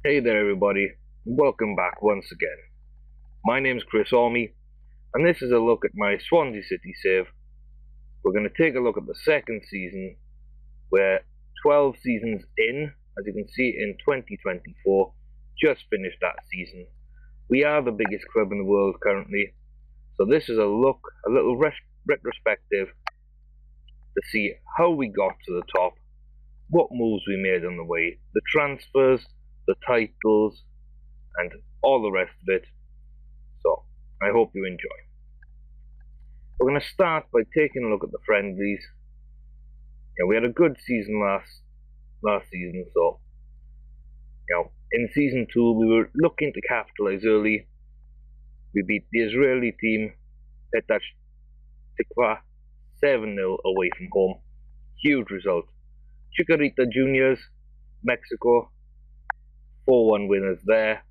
Hey there everybody, welcome back once again. My name's Ormie, and this is a look at my Swansea City save. We're going to take a look at the second season. We're 12 seasons in, as you can see in 2024, just finished that season. We are the biggest club in the world currently, so this is a look, a little retrospective to see how we got to the top, what moves we made on the way, the transfers, the titles, and all the rest of it. So I hope you enjoy. We're going to start by taking a look at the friendlies. We had a good season last season, so in season 2 we were looking to capitalise early. We beat the Israeli team Petach Tikva 7-0 away from home. Huge result. Chikorita Juniors, Mexico, 4-1 winners there.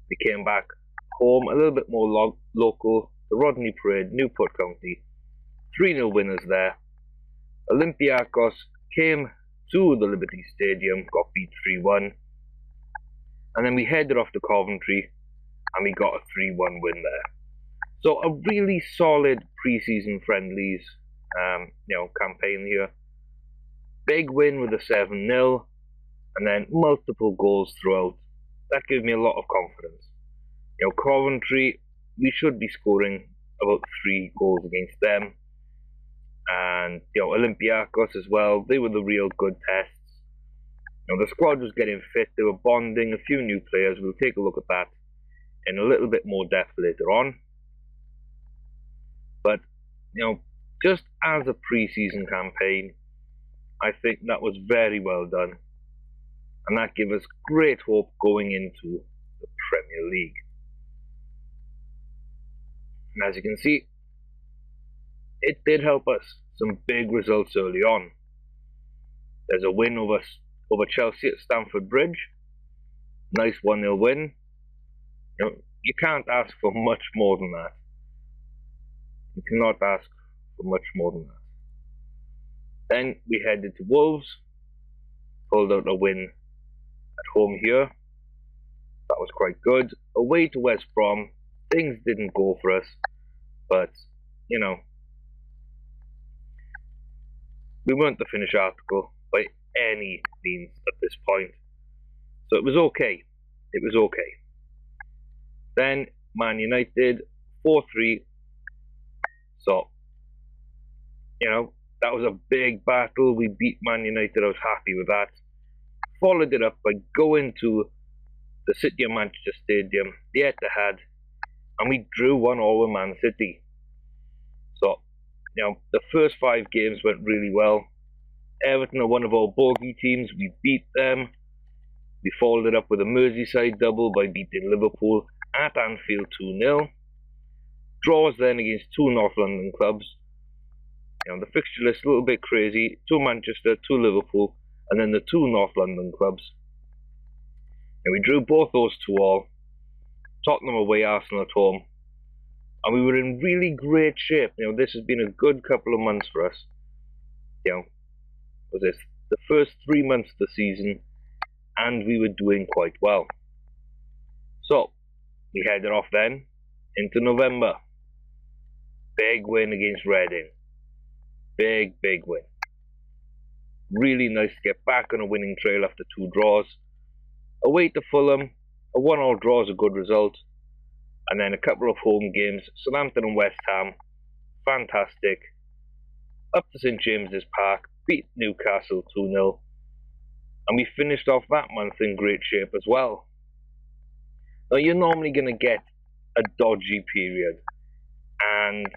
We came back home a little bit more local. The Rodney Parade, Newport County, 3-0 winners there. Olympiacos came to the Liberty Stadium, got beat 3-1. And then we headed off to Coventry and we got a 3-1 win there. So a really solid pre-season friendlies campaign here. Big win with a 7-0 and then multiple goals throughout. That gives me a lot of confidence. Coventry, we should be scoring about 3 goals against them. And Olympiacos as well, they were the real good tests. The squad was getting fit, they were bonding, a few new players. We'll take a look at that in a little bit more depth later on. But just as a pre-season campaign, I think that was very well done, and that gave us great hope going into the Premier League. And as you can see, it did help us. Some big results early on. There's a win over Chelsea at Stamford Bridge. Nice 1-0 win. You can't ask for much more than that. You cannot ask for much more than that. Then we headed to Wolves, pulled out a win at home here. That was quite good. Away to West Brom, things didn't go for us, but we weren't the finished article by any means at this point. So it was okay. It was okay. Then Man United 4-3. So that was a big battle. We beat Man United. I was happy with that. Followed it up by going to the City of Manchester Stadium, the Etihad, and we drew 1-1 with Man City. So, the first 5 games went really well. Everton are one of our bogey teams. We beat them. We followed it up with a Merseyside double by beating Liverpool at Anfield 2-0. Draws then against 2 North London clubs. The fixture list a little bit crazy. 2 Manchester, 2 Liverpool, and then the 2 North London clubs. And we drew both those 2-2. Tottenham away, Arsenal at home. And we were in really great shape. This has been a good couple of months for us. Was this the first 3 months of the season, and we were doing quite well. So we headed off then into November. Big win against Reading. Big win. Really nice to get back on a winning trail after 2 draws. Away to Fulham, a 1-1 draw is a good result. And then a couple of home games, Southampton and West Ham, fantastic. Up to St James's Park, beat Newcastle 2-0. And we finished off that month in great shape as well. Now you're normally going to get a dodgy period, and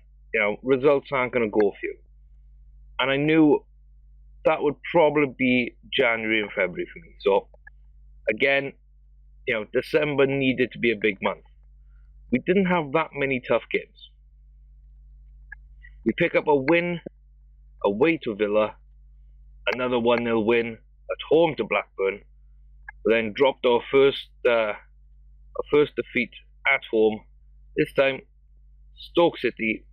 results aren't going to go for you. And I knew that would probably be January and February for me. So again, December needed to be a big month. We didn't have that many tough games. We pick up a win away to Villa, another 1-0 win at home to Blackburn. We then dropped our first defeat at home. This time, Stoke City.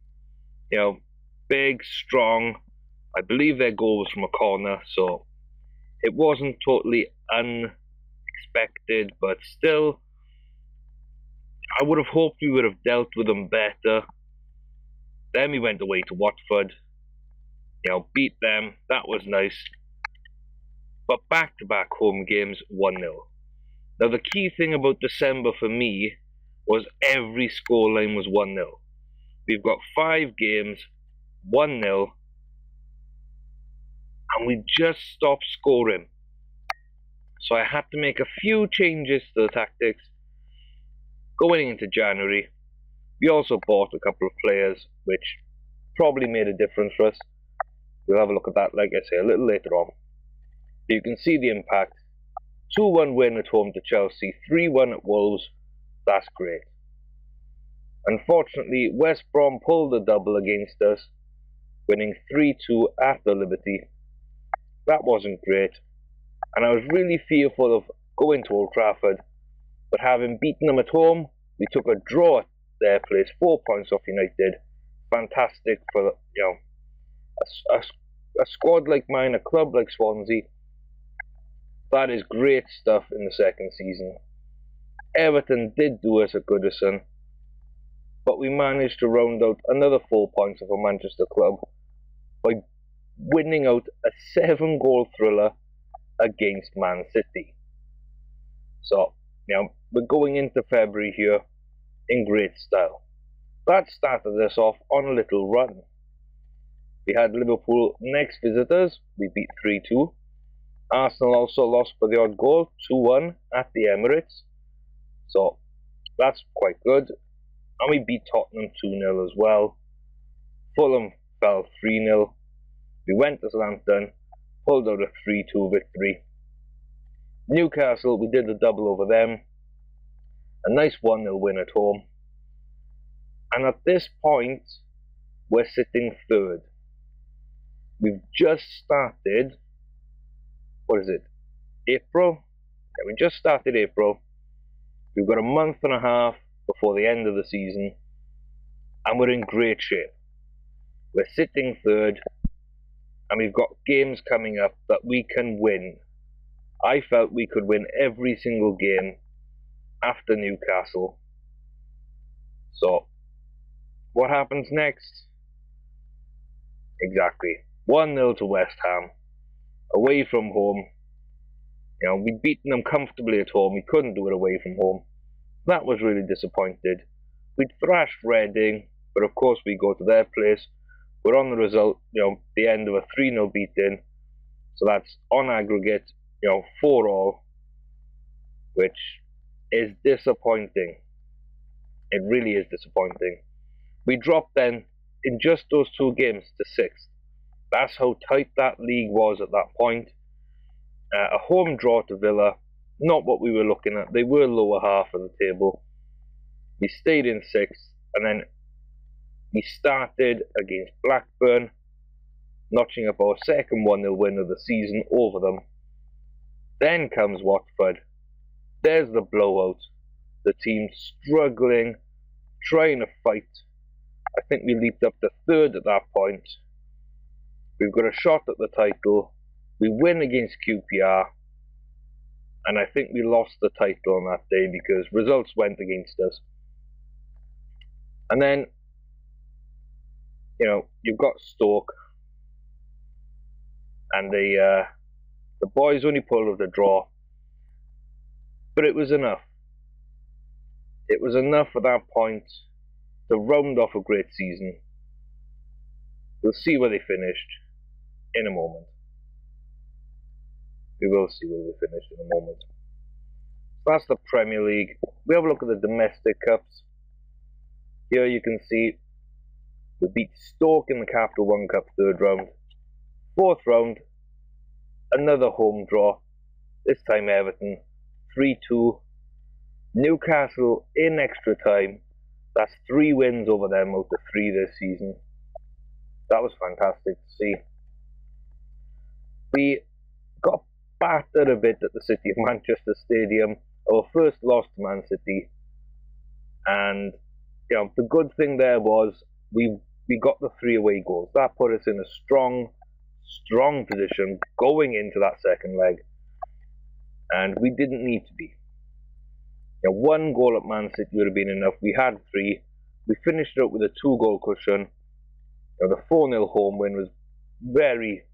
Big, strong. I believe their goal was from a corner, so it wasn't totally expected, but still, I would have hoped we would have dealt with them better. Then we went away to Watford, beat them, that was nice. But back-to-back home games, 1-0. Now the key thing about December for me was every scoreline was 1-0. We've got 5 games, 1-0, and we just stopped scoring. So I had to make a few changes to the tactics. Going into January, we also bought a couple of players, which probably made a difference for us. We'll have a look at that, like I say, a little later on. But you can see the impact. 2-1 win at home to Chelsea, 3-1 at Wolves. That's great. Unfortunately, West Brom pulled a double against us, winning 3-2 at the Liberty. That wasn't great, and I was really fearful of going to Old Trafford, but having beaten them at home, we took a draw at their place, 4 points off United. Fantastic for a squad like mine, a club like Swansea. That is great stuff in the second season. Everton did do us at Goodison, but we managed to round out another 4 points of a Manchester club by winning out a 7-goal thriller against Man City. So, we're going into February here in great style. That started us off on a little run. We had Liverpool next visitors, we beat 3-2. Arsenal also lost by the odd goal, 2-1 at the Emirates. So, that's quite good. And we beat Tottenham 2-0 as well. Fulham fell 3-0. We went to Southampton, pulled out a 3-2 victory. Newcastle, we did a double over them. A nice 1-0 win at home. And at this point, we're sitting third. We've just started, April? Yeah, we just started April. We've got a month and a half before the end of the season, and we're in great shape. We're sitting third, and we've got games coming up that we can win. I felt we could win every single game after Newcastle. So, what happens next? Exactly. 1-0 to West Ham. Away from home. We'd beaten them comfortably at home. We couldn't do it away from home. That was really disappointed. We'd thrashed Reading, but of course we go to their place. We're on the result, the end of a 3-0 beating. So that's on aggregate, 4-4, which is disappointing. It really is disappointing. We dropped then, in just those 2 games, to 6th. That's how tight that league was at that point. A home draw to Villa, not what we were looking at. They were lower half of the table. We stayed in 6th, and then we started against Blackburn, notching up our second 1-0 win of the season over them. Then comes Watford. There's the blowout. The team struggling, trying to fight. I think we leaped up to 3rd at that point. We've got a shot at the title. We win against QPR. And I think we lost the title on that day because results went against us. And then, you've got Stoke. And the boys only pulled out a draw. But it was enough. It was enough at that point to round off a great season. We'll see where they finished in a moment. We will see where they finished in a moment. That's the Premier League. We have a look at the domestic cups. Here you can see we beat Stoke in the Capital One Cup 3rd round. 4th round, another home draw. This time Everton, 3-2. Newcastle in extra time. That's 3 wins over them out of 3 this season. That was fantastic to see. We got battered a bit at the City of Manchester Stadium. Our first loss to Man City. And the good thing there was we got the 3 away goals. That put us in a strong position going into that second leg. and we didn't need to be. One goal at Man City would have been enough. We had three. We finished it up with a 2-goal cushion. The 4-0 home win was very,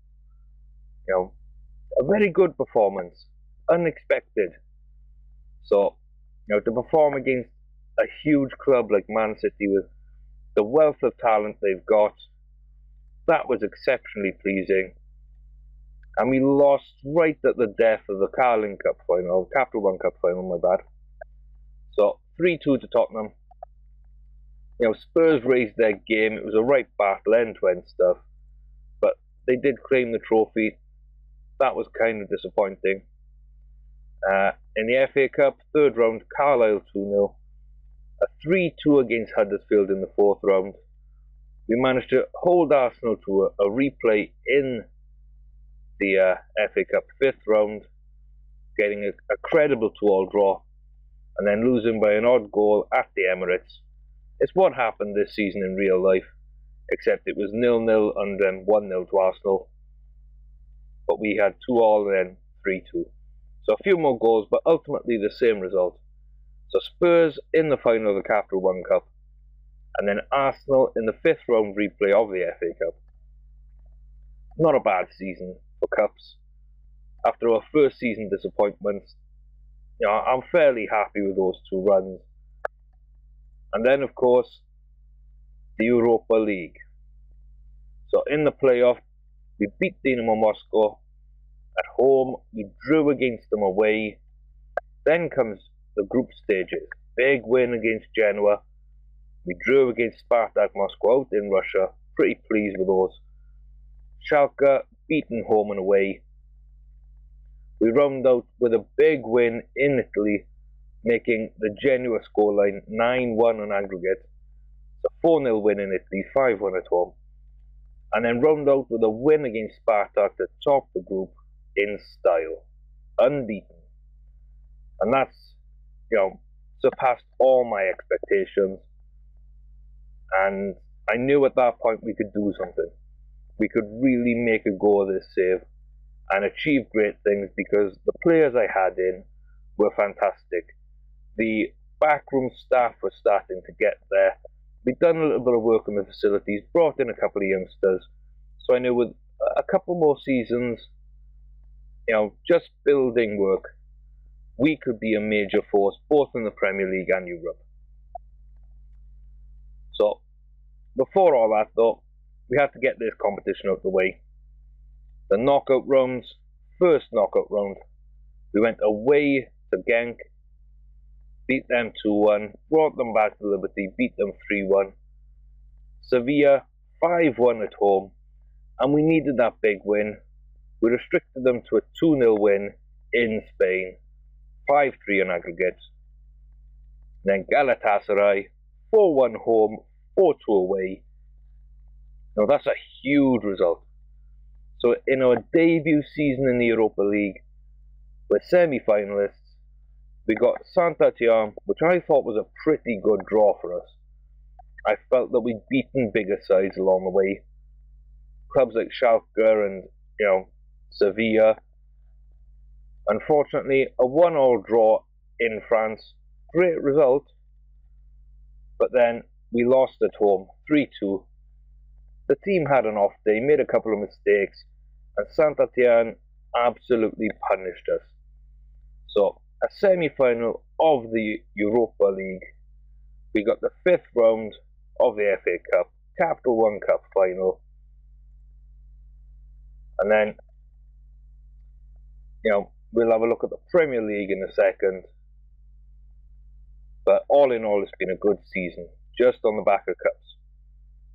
a very good performance, unexpected. So, to perform against a huge club like Man City with the wealth of talent they've got, that was exceptionally pleasing. And we lost right at the death of the Carling Cup final, Capital One Cup final, my bad. So 3-2 to Tottenham. Spurs raised their game. It was a right battle, end-to-end stuff. But they did claim the trophy. That was kind of disappointing. In the FA Cup, third round, Carlisle 2-0. A 3-2 against Huddersfield in the fourth round. We managed to hold Arsenal to a replay in the FA Cup fifth round, getting a credible 2-all draw, and then losing by an odd goal at the Emirates. It's what happened this season in real life, except it was 0-0 and then 1-0 to Arsenal. But we had 2-all and then 3-2. So a few more goals, but ultimately the same result. So Spurs in the final of the Capital One Cup, and then Arsenal in the fifth round replay of the FA Cup. Not a bad season for Cups. After our first season disappointments, I'm fairly happy with those two runs. And then, of course, the Europa League. So in the playoff, we beat Dinamo Moscow. At home, we drew against them away. Then comes the group stages. Big win against Genoa. We drew against Spartak Moscow out in Russia. Pretty pleased with those. Schalke beaten home and away. We round out with a big win in Italy, making the Genoa scoreline 9-1 on aggregate. It's a 4-0 win in Italy, 5-1 at home. And then round out with a win against Spartak to top the group in style. Unbeaten. And that's, surpassed all my expectations. And I knew at that point we could do something. We could really make a go of this save and achieve great things because the players I had in were fantastic. The backroom staff were starting to get there. We'd done a little bit of work on the facilities, brought in a couple of youngsters. So I knew with a couple more seasons, just building work, we could be a major force both in the Premier League and Europe. So before all that though, we had to get this competition out of the way. The knockout rounds, first knockout round, we went away to Genk, beat them 2-1, brought them back to Liberty, beat them 3-1. Sevilla, 5-1 at home, and we needed that big win. We restricted them to a 2-0 win in Spain, 5-3 on aggregate. Then Galatasaray, 4-1 home, 4-2 away. Now that's a huge result. So in our debut season in the Europa League, we're semi-finalists. We got Saint-Étienne, which I thought was a pretty good draw for us. I felt that we'd beaten bigger sides along the way. Clubs like Schalke and, Sevilla. Unfortunately, a 1-all draw in France. Great result. But then we lost at home, 3-2. The team had an off day, made a couple of mistakes, and Saint-Étienne absolutely punished us. So, a semi-final of the Europa League. We got the fifth round of the FA Cup, Capital One Cup final. And then, we'll have a look at the Premier League in a second. But all in all, it's been a good season, just on the back of cups.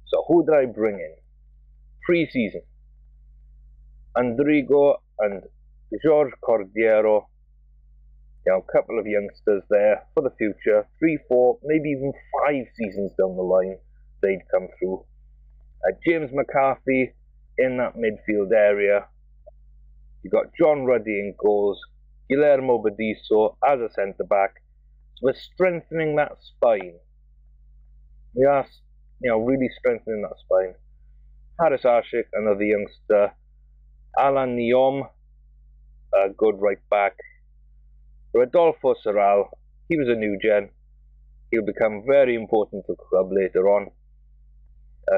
So who did I bring in? Preseason. Andrigo and George Cordiero. A couple of youngsters there for the future. 3, 4, maybe even 5 seasons down the line, they'd come through. James McCarthy in that midfield area. You got John Ruddy in goals. Guillermo Bediso as a centre-back. So we're strengthening that spine. We are, really strengthening that spine. Haris Ashik, another youngster. Alan Niom, a good right back. Rodolfo Serral, he was a new gen. He'll become very important to the club later on.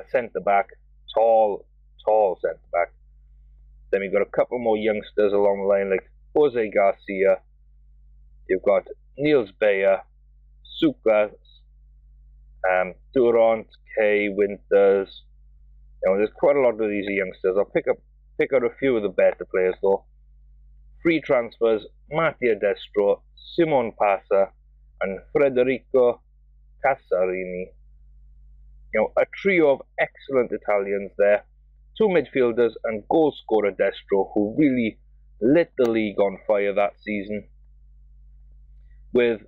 Centre back, tall centre back. Then we've got a couple more youngsters along the line like Jose Garcia. You've got Niels Beyer, Sukas, Durant, Kay, Winters. There's quite a lot of these youngsters. I'll pick out a few of the better players though. Free transfers: Mattia Destro, Simon Passa, and Federico Casarini. A trio of excellent Italians there. Two midfielders and goal scorer Destro, who really lit the league on fire that season, with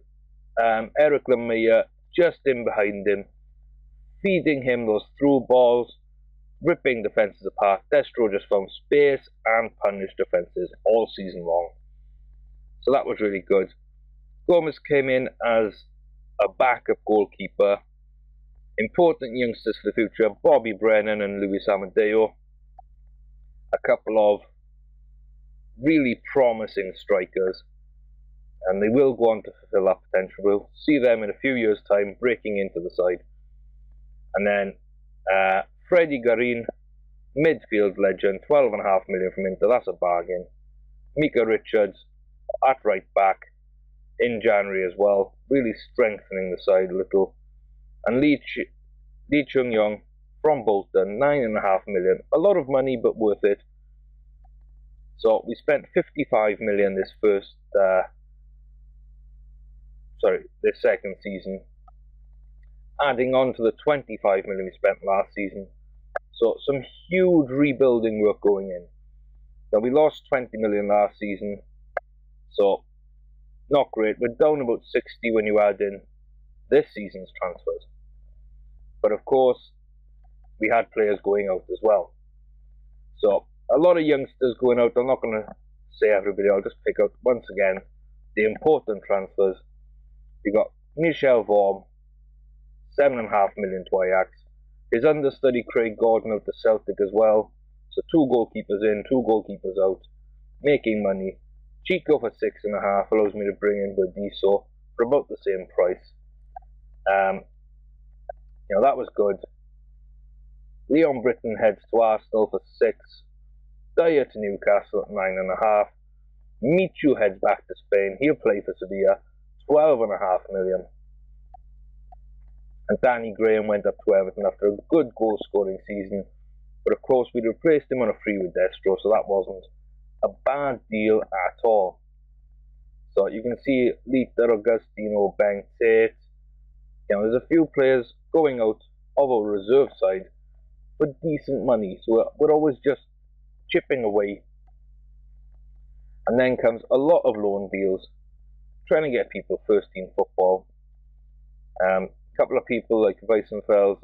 Eric Lemire just in behind him, feeding him those through balls, ripping defences apart. Destro just found space and punished defences all season long. So that was really good. Gomez came in as a backup goalkeeper. Important youngsters for the future: Bobby Brennan and Luis Amadeo. A couple of really promising strikers, and they will go on to fulfill that potential. We'll see them in a few years' time breaking into the side. And then Freddie Garin, midfield legend, 12.5 million from Inter, that's a bargain. Mika Richards at right back in January as well, really strengthening the side a little. And Lee Chung-yong from Bolton, 9.5 million. A lot of money, but worth it. So we spent 55 million this second season, adding on to the 25 million we spent last season. So some huge rebuilding work going in. Now we lost 20 million last season, so not great. We're down about 60 when you add in this season's transfers. But of course, we had players going out as well. So a lot of youngsters going out. I'm not going to say everybody, I'll just pick out once again the important transfers. We got Michel Vorm, 7.5 million to Ajax. His understudy Craig Gordon out to Celtic as well. So 2 goalkeepers in, 2 goalkeepers out, making money. Chico for 6.5 allows me to bring in Burdisso for about the same price. That was good. Leon Britton heads to Arsenal for 6. Dyer to Newcastle at 9.5. Michu heads back to Spain. He'll play for Sevilla, 12.5 million. And Danny Graham went up to Everton after a good goal scoring season. But of course we'd replaced him on a free with Destro, so that wasn't a bad deal at all. So you can see Lita, Augustino, Bang Tate. There's a few players going out of our reserve side for decent money, so we're always just chipping away. And then comes a lot of loan deals, trying to get people first team football. A couple of people like Weissenfels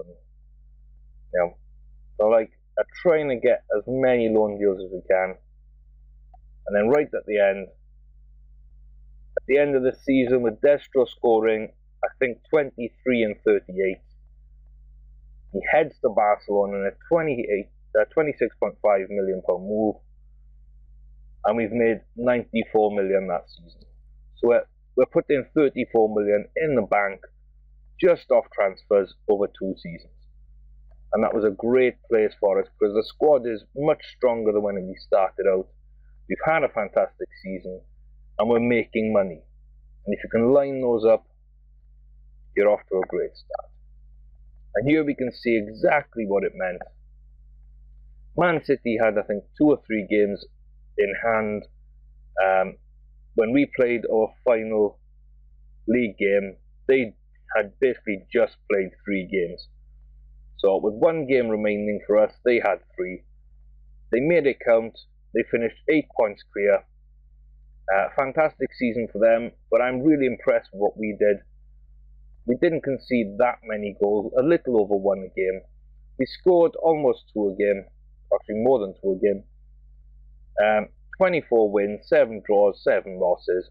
and are trying to get as many loan deals as we can. And then right at the end of the season, with Destro scoring I think 23 and 38, he heads to Barcelona in a 26.5 million pound move, and we've made 94 million that season. So we're putting 34 million in the bank just off transfers over 2 seasons. And that was a great place for us because the squad is much stronger than when we started out. We've had a fantastic season and we're making money. And if you can line those up, you're off to a great start. And here we can see exactly what it meant. Man City had, I think, 2 or 3 games in hand. When we played our final league game, they had basically just played 3 games. So with 1 game remaining for us, they had 3. They made it count. They finished 8 points clear. Fantastic season for them, but I'm really impressed with what we did. We didn't concede that many goals, a little over 1 a game. We scored almost 2 a game, actually more than 2 a game. 24 wins, 7 draws, 7 losses.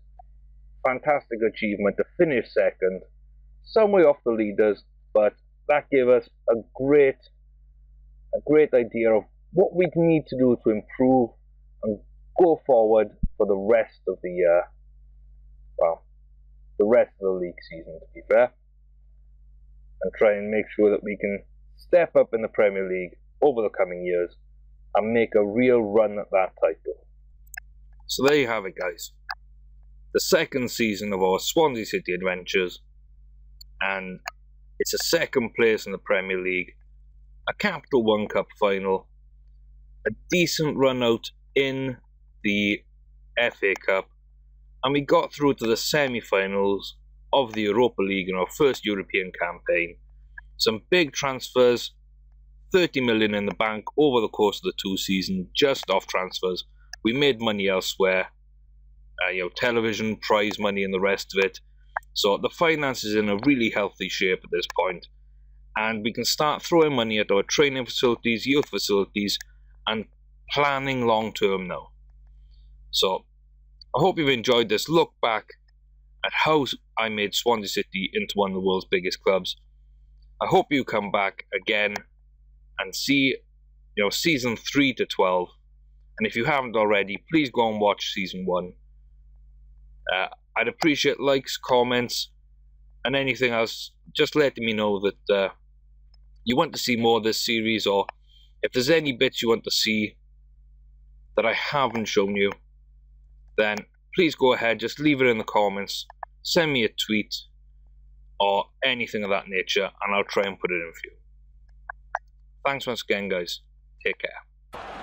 Fantastic achievement to finish second, some way off the leaders, but that gave us a great idea of what we need to do to improve and go forward for the rest of the year. rest of the league season, to be fair, and try and make sure that we can step up in the Premier League over the coming years and make a real run at that title. So there you have it, guys. The second season of our Swansea City adventures, and it's a second place in the Premier League, a Capital One Cup final, a decent run out in the FA Cup, and we got through to the semi-finals of the Europa League in our first European campaign. Some big transfers, 30 million in the bank over the course of the 2 seasons, just off transfers. We made money elsewhere, television, prize money and the rest of it. So the finance is in a really healthy shape at this point, and we can start throwing money at our training facilities, youth facilities, and planning long term now. So I hope you've enjoyed this look back at how I made Swansea City into one of the world's biggest clubs. I hope you come back again and see season 3 to 12, and if you haven't already, please go and watch season 1. I'd appreciate likes, comments, and anything else, just letting me know that you want to see more of this series, or if there's any bits you want to see that I haven't shown you, then please go ahead, just leave it in the comments, send me a tweet, or anything of that nature, and I'll try and put it in for you. Thanks once again, guys. Take care.